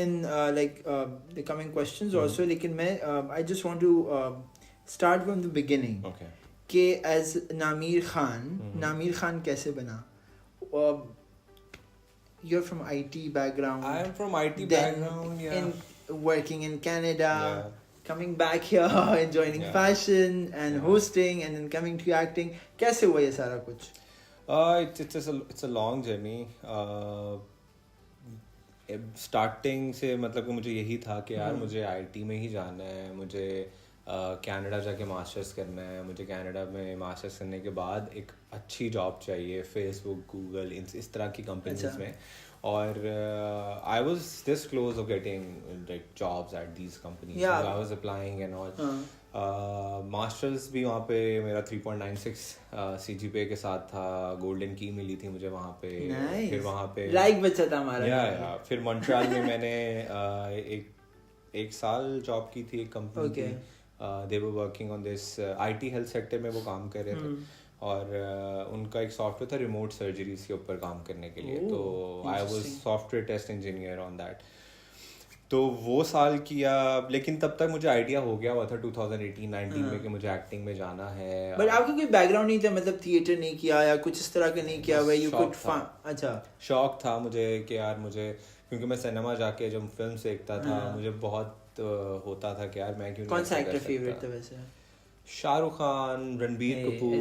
in the coming questions also, लेकिन मैं I just want to start from the beginning. Okay. कि as Namir Khan कैसे बना? You're from IT background. I am from IT then background, yeah. Working in Canada, Yeah. coming back here and joining fashion and hosting and then coming to acting. कैसे हुआ ये सारा कुछ? It's a long journey. Starting से मतलब कि मुझे यही था कि यार मुझे आईटी में ही जाना है, मुझे कनाडा जाके मास्टर्स करना है, मुझे कनाडा में मास्टर्स करने के बाद एक अच्छी जॉब चाहिए फेसबुक गूगल इस तरह की कंपनीज में. और I was this close of getting like jobs at these companies. I was applying and all. Masters भी वहाँ पे मेरा 3.96 CGPA के साथ था. गोल्डन की मिली थी मुझे वहाँ पे. फिर वहाँ पे लाइक बचा था हमारा. या फिर मॉन्ट्रियल में मैंने एक साल जॉब की थी एक कंपनी की. They were working on this IT health sector में वो काम कर रहे थे. और उनका एक सॉफ्टवेयर था रिमोट सर्जरीज के ऊपर काम करने के लिए. तो I was software test engineer on that. तो वो साल किया, लेकिन तब तक मुझे आइडिया हो गया हुआ था 2018-19 में कि मुझे एक्टिंग में जाना है. बट आपका कोई बैकग्राउंड नहीं था, मतलब थिएटर नहीं किया या कुछ इस तरह का नहीं किया हुआ? यू कुड अच्छा शौक था मुझे कि यार मुझे, क्योंकि मैं सिनेमा जाके जब फिल्म देखता था मुझे बहुत होता था कि यार मैं क्यों. कौन सा एक्टर फेवरेट था वैसे? Shahrukh Khan, Ranbir Kapoor.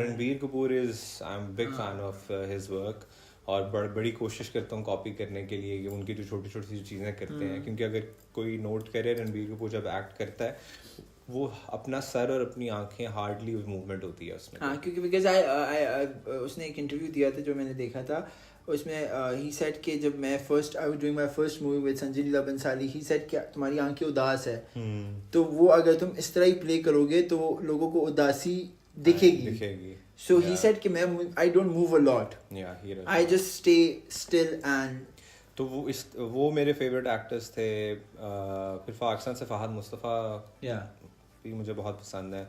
Ranbir Kapoor is I am big fan of his work. और बड़ी कोशिश करता हूँ कॉपी करने के लिए कि उनकी जो छोटी छोटी चीज़ें करते हैं. क्योंकि अगर कोई नोट करे रणबीर कपूर जब एक्ट करता है वो अपना सर और अपनी आंखें हार्डली मूवमेंट होती है उसमें. हाँ, क्योंकि बिकॉज उसने एक इंटरव्यू दिया था जो मैंने देखा था. उसमें ही सेड कि जब मैं I was doing my first movie with Sanjay Leela Bhansali, he said कि तुम्हारी आंखें उदास है. तो वो अगर तुम इस तरह ही प्ले करोगे तो लोगों को उदासी दिखेगी. So he said कि मैं I don't move a lot. I just stay still and. तो वो मेरे फेवरेट एक्टर्स थे. फिर पाकिस्तान से फहद मुस्तफ़ा भी मुझे बहुत पसंद है.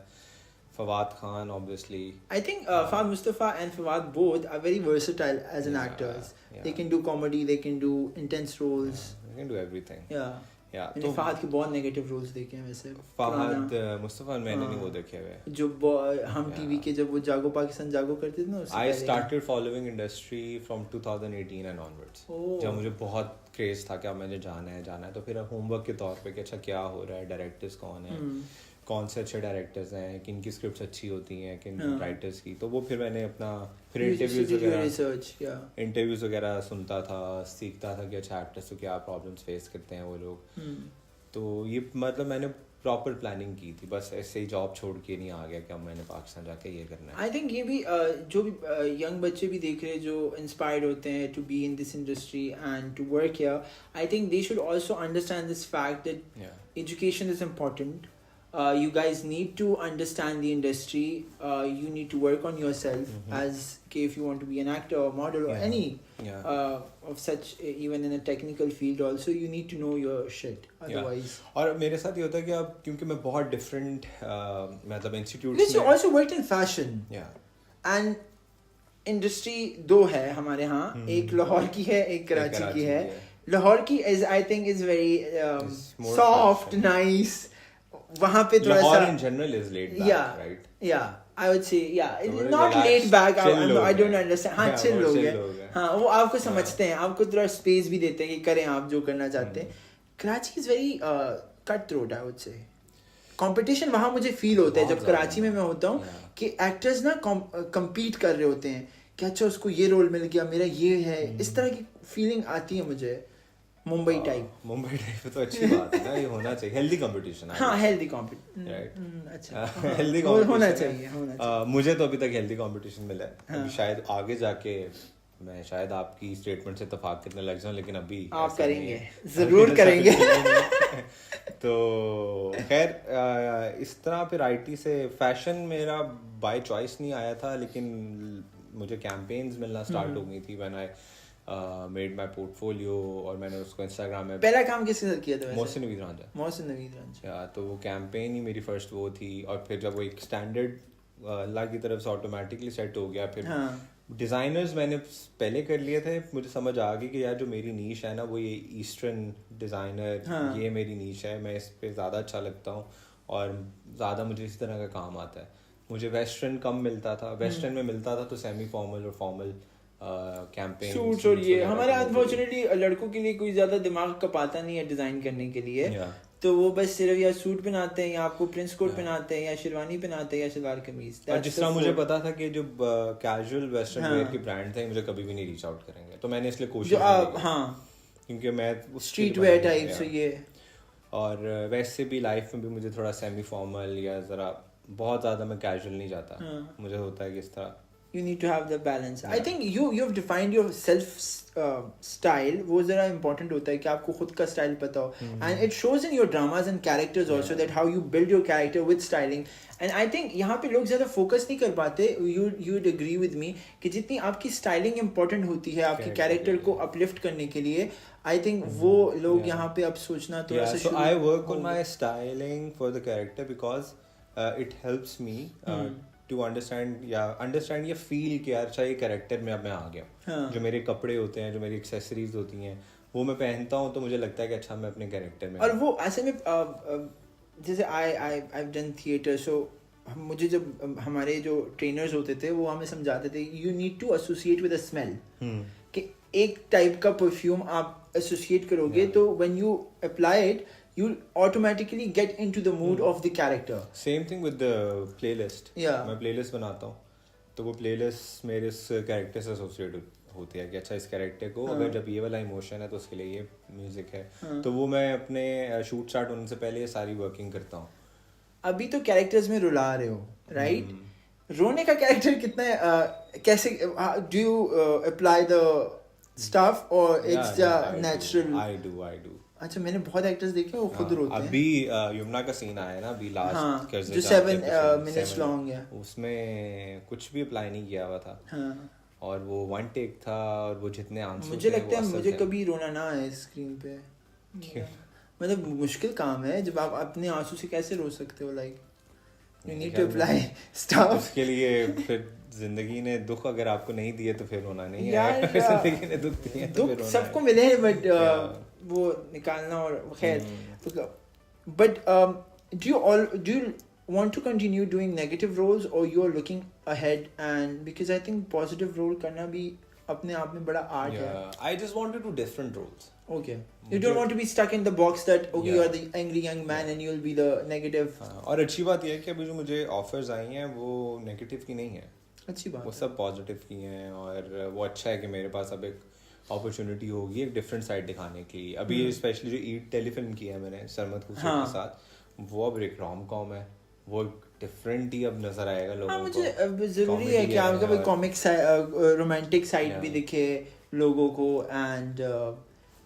Fawad Khan obviously. I think Fahad Mustafa and Fawad both are very versatile as an actors. They can do comedy, they can do intense roles. They can do everything. तो फहद के बहुत नेगेटिव रोल्स देखे हैं वैसे. फहद मुस्तफा मैंने नहीं वो देखे हुए. जो हम टीवी के जब वो जागो पाकिस्तान जागो करते थे ना, I started following industry from 2018 and onwards. जब मुझे बहुत क्रेज था कि मुझे जाना है. तो फिर होमवर्क के तौर पे कि अच्छा क्या हो रहा है, डायरेक्टर्स कौन है, कौन से अच्छे डायरेक्टर्स हैं, किन की स्क्रिप्ट्स अच्छी होती हैं, किन राइटर्स की. तो वो फिर मैंने अपना फिर इंटरव्यूज वगैरह सुनता था, सीखता था कि अच्छा एक्टर्स को क्या प्रॉब्लम्स फेस करते हैं वो लोग. तो ये मतलब मैंने प्रॉपर प्लानिंग की थी. बस ऐसे ही जॉब छोड़ के नहीं आ गया कि अब मैंने पाकिस्तान जाके ये करना है. आई थिंक ये भी जो भी यंग बच्चे भी देख रहे हैं जो इंस्पायर्ड होते हैं to be in this industry and to work here, I think they should also understand this fact that education is important. You guys need to understand the industry. You need to work on yourself as if you want to be an actor or model or any of such, even in a technical field also, you need to know your shit. Otherwise. और मेरे साथ ये होता है कि अब क्योंकि मैं बहुत different मतलब institutes में. You also worked in fashion. And industry दो है हमारे यहाँ. एक लाहौर की है, एक कराची की है. लाहौर की I think is very soft, nice. वहाँ पे थोड़ा सा in general is laid back, right? I would say not laid back. I don't understand. हाँ, chill लोग हैं. हाँ, वो आपको समझते हैं, आपको थोड़ा स्पेस भी देते हैं कि करें आप जो करना चाहते हैं. Karachi is very cut throat, I would say. Competition वहाँ मुझे फील होता है जब कराची में मैं होता हूँ कि एक्टर्स ना compete कर रहे होते हैं कि अच्छा उसको ये रोल मिल गया, मेरा ये है. इस तरह की फीलिंग आती है मुझे. मुंबई टाइप तो अच्छी बात है ना, ये होना चाहिए. Healthy competition. हाँ, हेल्दी कंपटीशन. राइट. अच्छा, हेल्दी होना चाहिए. मुझे तो अभी तक हेल्दी कंपटीशन मिला है. शायद आगे जाके मैं शायद आपकी स्टेटमेंट से इत्तेफाक करने लग जाऊं, लेकिन अभी आप करेंगे, जरूर करेंगे. तो खैर इस तरह फिर आईटी से फैशन मेरा बाय चॉइस नहीं आया था, लेकिन मुझे कैंपेन्स मिलना स्टार्ट हो गई थी when I made my portfolio. और मैंने उसको इंस्टाग्राम में पहला काम किसके साथ किया था? मोहसिन नवीद रांझा. तो वो कैंपेन ही मेरी फर्स्ट वो थी. और फिर जब वो एक स्टैंडर्ड अल्लाह की तरफ से ऑटोमेटिकली सेट हो गया, फिर डिज़ाइनर्स मैंने पहले कर लिए थे, मुझे समझ आ गई कि यार जो मेरी नीश है ना वो ये ईस्टर्न डिज़ाइनर, हाँ. ये मेरी नीश है, मैं इस पे ज़्यादा अच्छा लगता हूँ और ज़्यादा मुझे इस तरह का काम आता है. मुझे वेस्टर्न कम मिलता था, वेस्टर्न में मिलता था तो सेमी फॉर्मल और फॉर्मल कैंपेन सूट्स और ये हमारे अनफॉर्चुनेटली लड़कों के लिए कोई ज़्यादा दिमाग कपाता नहीं है डिज़ाइन करने के लिए. तो वो बस सिर्फ या सूट पहनाते हैं या आपको प्रिंस कोट पहनाते हैं या शेरवानी पहनाते हैं या सलवार कमीज. और जिस तरह मुझे पता था कि जो कैजुअल वेस्टर्न वेयर के ब्रांड थे मुझे कभी भी नहीं रीच आउट करेंगे, तो मैंने इसलिए कोशिश की. हाँ, क्योंकि मैं स्ट्रीट वेयर टाइप से ये. और वैसे भी लाइफ में भी मुझे थोड़ा सेमी फॉर्मल या ज़रा बहुत ज़्यादा मैं कैजुअल नहीं जाता. मुझे होता है कि इस तरह you need to have the balance. I think you've defined your self style. वो ज़रा important होता है कि आपको खुद का style पता हो. And it shows in your dramas and characters also that how you build your character with styling. And I think यहाँ पे लोग ज़्यादा focus नहीं कर पाते. You'd agree with me कि जितनी आपकी styling important होती है आपके character को uplift करने के लिए, I think वो लोग यहाँ पे अब सोचना थोड़ा सा. So I work on my styling for the character because it helps me to understand या feel कि यार अच्छा ये कैरेक्टर में अब मैं आ गया. जो मेरे कपड़े होते हैं, जो मेरी एक्सेसरीज होती हैं, वो मैं पहनता हूँ तो मुझे लगता है कि अच्छा मैं अपने कैरेक्टर में. और वो ऐसे में जैसे I've done theater, so मुझे जब हमारे जो ट्रेनर्स होते थे वो हमें समझाते थे you need to associate with a smell. कि एक टाइप का परफ्यूम आप एसोसिएट करोगे तो when you apply it you'll automatically get into the mood of the character. Same thing with the playlist. Yeah. मैं playlist बनाता हूँ तो वो playlist मेरे इस character से associate होती है कि अच्छा इस character को अगर जब ये वाला emotion है तो उसके लिए ये music है. तो वो मैं अपने shoot start होने से पहले ये सारी working करता हूँ. अभी तो characters में रुला रहे हो, right? रोने का character कितना कैसे do you apply the stuff or it's natural? I do. अच्छा, मैंने बहुत एक्टर्स देखे वो खुद रोते हैं. अभी यमुना का सीन आया ना अभी लास्ट जो 7 minutes लॉन्ग है, उसमें कुछ भी अप्लाई नहीं किया हुआ था. और वो वन टेक था और वो जितने आंसर मुझे लगता है मुझे कभी रोना ना आए स्क्रीन पे. मतलब मुश्किल काम है जब आप अपने आंसू से कैसे रो सकते हो. Like you need to apply stuff. उसके लिए फिर जिंदगी ने दुख अगर आपको नहीं दिए तो फिर रोना नहीं है. जिंदगी ने दुख दिए तो फिर रोना सबको मिले हैं बट वो निकालना और खैर. But do you want to continue doing negative roles or you are looking ahead? And because I think positive role करना भी अपने आप में बड़ा art है. I just want to do different roles. Okay. You don't want to be stuck in the box that okay you are the angry young man and you'll be the negative. और अच्छी बात यह है कि अभी जो मुझे offers आई हैं वो negative की नहीं है. अच्छी बात. वो सब positive की हैं और वो अच्छा है कि मेरे पास अब एक अपॉर्चुनिटी होगी एक डिफरेंट साइड दिखाने की. अभी स्पेशली जो ईट टेलीफिल्म की है मैंने सरमद खुसरो के साथ, वो अब एक रोम कॉम है, वो डिफरेंट ही अब नजर आएगा लोगों को. मुझे अब जरूरी है कि आपका कोई कॉमिक रोमांटिक साइड भी दिखे लोगों को. एंड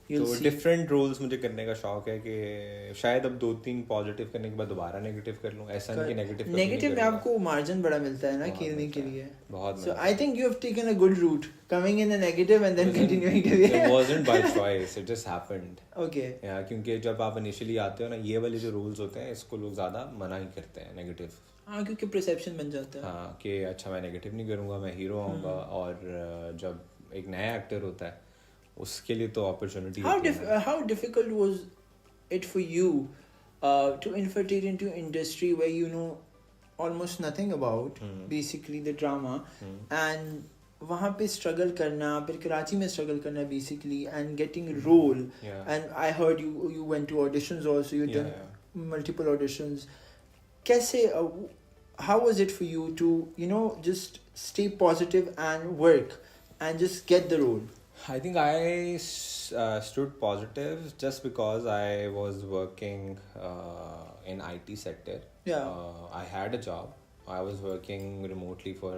तो डिफरेंट रोल्स मुझे करने का शौक है कि शायद अब 2-3 पॉजिटिव करने के बाद दोबारा नेगेटिव कर लूं. ऐसा नहीं कि नेगेटिव में आपको मार्जिन बड़ा मिलता है ना खेलने के लिए. बहुत. So I think you have taken a good route coming in a negative and then continuing to be. It wasn't by choice, it just happened. Okay. Yeah, क्योंकि जब आप इनिशियली आते हो ना ये वाले जो रोल्स होते हैं इसको लोग ज़्यादा मना ही करते हैं नेगेटिव. हाँ, क्योंकि परसेप्शन बन जाता है. हाँ कि अच्छा मैं नेगेटिव नहीं करूँगा, मैं हीरो आऊँगा. और जब एक नया एक्टर होता है उसके लिए तो opportunity. How difficult was it for you to infiltrate into industry where you know almost nothing about basically the drama and वहाँ पे struggle करना, फिर कराची में struggle करना basically and getting a role. And I heard you went to auditions also. You done multiple auditions. कैसे how was it for you to just stay positive and work and just get the role? I think I stood positive just because I was working in IT sector. Yeah. I had a job. I was working remotely for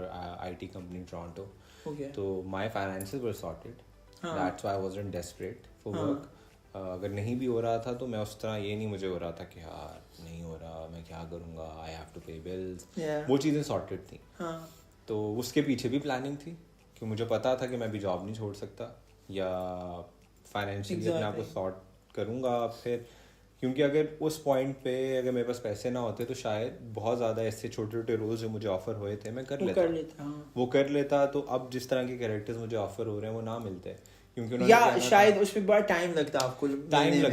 IT company in Toronto. Okay. So my finances were sorted. That's why I wasn't desperate for work. अगर नहीं भी हो रहा था तो मैं उस तरह ये नहीं मुझे हो रहा था कि यार नहीं हो रहा मैं क्या करूँगा. I have to pay bills. वो चीज़ें sorted थी. तो उसके पीछे भी प्लानिंग थी कि मुझे पता था कि मैं भी जॉब नहीं छोड़ सकता या फाइनेंशियली अपने आप को सॉर्ट करूँगा. फिर क्योंकि अगर उस पॉइंट पे अगर मेरे पास पैसे ना होते तो शायद बहुत ज़्यादा ऐसे छोटे छोटे रोल्स जो मुझे ऑफर हुए थे मैं कर लेता। वो कर लेता तो अब जिस तरह के कैरेक्टर्स मुझे ऑफर हो रहे हैं वो ना मिलते, क्योंकि या शायद उसमें बड़ा टाइम लगता आपको, टाइम